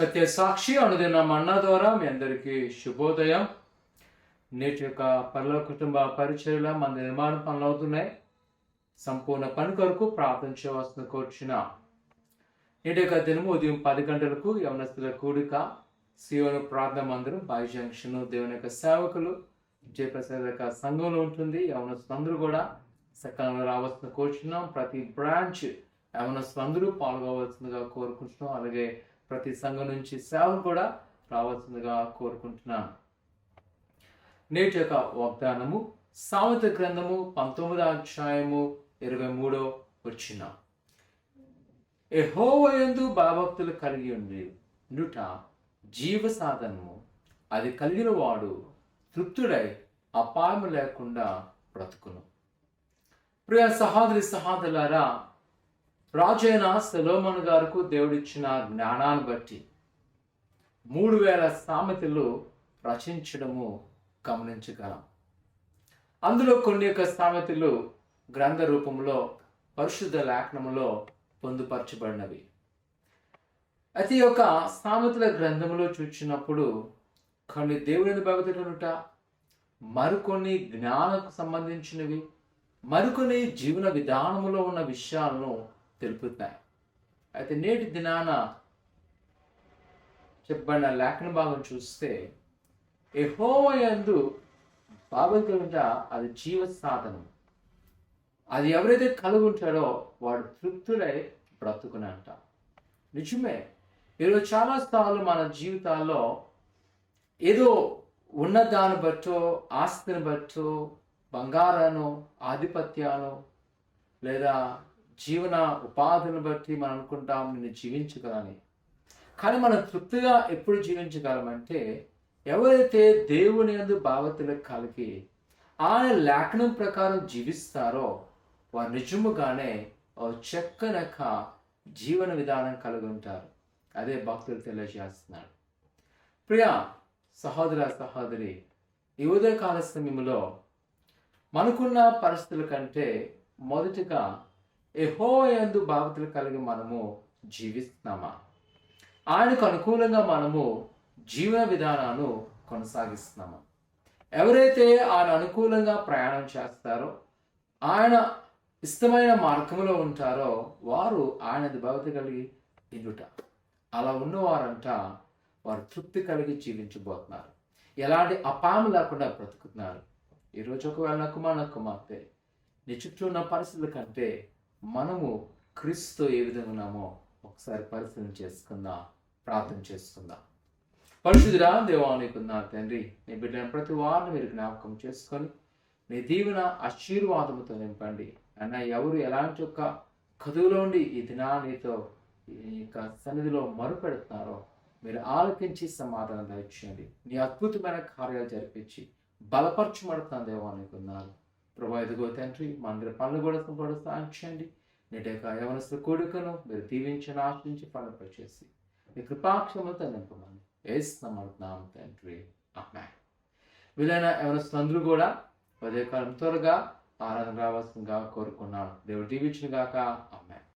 సత్య సాక్షి అనుదిన మన్నా ద్వారా మీ అందరికీ శుభోదయం. నేటి యొక్క పరలోక కుటుంబ పరిచర్యల మన నిర్మాణ పనులు అవుతున్నాయి. సంపూర్ణ పని కొరకు ప్రార్థన చేయవలసిన కోర్చిన నేటి యొక్క దినము ఉదయం 10 గంటలకు యవనస్తుల కూడిక సియోను ప్రార్థన మందిరం బాయ్ జంక్షన్ దేవుని యొక్క సేవకులు జయప్రసాద్ యొక్క సంఘంలో ఉంటుంది. యవనస్తులందరూ కూడా సకాలంలో రావాల్సిన కోరుచున్నాం. ప్రతి బ్రాంచ్ యవనస్తులందరూ పాల్గొవలసిందిగా కోరుకుంటున్నాం. అలాగే ప్రతి సంఘం నుంచి సేవలు కూడా రావాల్సిందిగా కోరుకుంటున్నాను. నేటి యొక్క వాగ్దానము సామెత గ్రంథము 19వ అధ్యాయము 23వ వచనం. యెహోవా యందు భయభక్తులు కలిగి ఉండుట జీవ సాధనము, అది కలిగిన వాడు తృప్తుడై అపాయము లేకుండా బ్రతుకును. ప్రియ సహోదరి సహోదరులారా, రాజైన సొలొమోను గారికి దేవుడిచ్చిన జ్ఞానాన్ని బట్టి 3000 సామెతలు రచించడము గమనించగలం. అందులో కొన్ని యొక్క సామెతలు గ్రంథ రూపంలో పరిశుద్ధ లేఖనములో పొందుపరచబడినవి. అయితే ఈ యొక్క సామెతల గ్రంథంలో చూసినప్పుడు కొన్ని దేవుని భక్తులుట, మరికొన్ని జ్ఞానకు సంబంధించినవి, మరికొన్ని జీవన విధానములో ఉన్న విషయాలను తెలుపుతాయి. అయితే నేటి దినాన చెప్పబడిన లేఖన భాగం చూస్తే యెహోవా యందు భయభక్తులుట అది జీవ సాధనం, అది ఎవరైతే కలిగి ఉంటాడో వాడు తృప్తుడై బ్రతుకునంట. నిజమే, ఈరోజు చాలాసార్లు మన జీవితాల్లో ఏదో ఉన్న దాన్ని బట్టో, ఆస్తిని బట్టో, బంగారాను, ఆధిపత్యాను లేదా జీవన ఉపాధిని బట్టి మనం అనుకుంటాం నేను జీవించగలని. కానీ మనం తృప్తిగా ఎప్పుడు జీవించగలమంటే ఎవరైతే దేవుని యందు భయభక్తులు కలిగి ఆయన లేఖనం ప్రకారం జీవిస్తారో వారు నిజముగానే చక్కని జీవన విధానం కలిగి ఉంటారు. అదే భక్తులు తెలియజేస్తున్నారు. ప్రియ సహోదర సహోదరి, ఈ ఉదయకాల సమయంలో మనకున్న పరిస్థితుల కంటే మొదటిగా యెహోవా యందు భయభక్తులు కలిగి మనము జీవిస్తున్నామా, ఆయనకు అనుకూలంగా మనము జీవన విధానాన్ని కొనసాగిస్తున్నామా? ఎవరైతే ఆయన అనుకూలంగా ప్రయాణం చేస్తారో, ఆయన ఇష్టమైన మార్గంలో ఉంటారో వారు ఆయన భయభక్తి కలిగి ఉండుట. అలా ఉన్నవారంట వారు తృప్తి కలిగి జీవించబోతున్నారు. ఎలాంటి అపాయం లేకుండా బ్రతుకుతున్నారు. ఈరోజు ఒకవేళ నా కుమార్తె నీ చుట్టూ ఉన్న పరిస్థితుల కంటే మనము క్రీస్తు ఏ విధంగా ఉన్నామో ఒకసారి పరిశీలన చేసుకుందాం, ప్రార్థన చేసుకుందాం. పరిశుద్ధుడా దేవానికి నా తండ్రి, నీ బిడ్డను ప్రతి వారిని మీరు జ్ఞాపకం చేసుకొని నీ దీవెన ఆశీర్వాదముతో నింపండి. అన్న ఎవరు ఎలాంటి ఒక కదువులో ఉండి ఈ దినా నీతో ఈ యొక్క సన్నిధిలో మరుపెడుతున్నారో మీరు ఆలకించి సమాధానం దయచేయండి. నీ అద్భుతమైన కార్యాలు జరిపించి బలపరచబడుతున్న దేవానికి ఉన్నారు. ప్రభా, ఇదిగో తండ్రి, మందిర పనులు కూడా సాయం చేయండి. నేటి యొక్క యవనస్తుల కోరికను మీరు దీవించని ఆశించి ఫలపరిచేసి మీ కృపాక్షమతో నింపమని ఏస్తున్నాం తండ్రి, ఆమేన్. వీలైన యవనస్తులందరూ కూడా ఉదయకాలం త్వరగా ఆరాధన రావాల్సిందిగా కోరుకున్నాను. దేవుడు దీవించును గాక, ఆమేన్.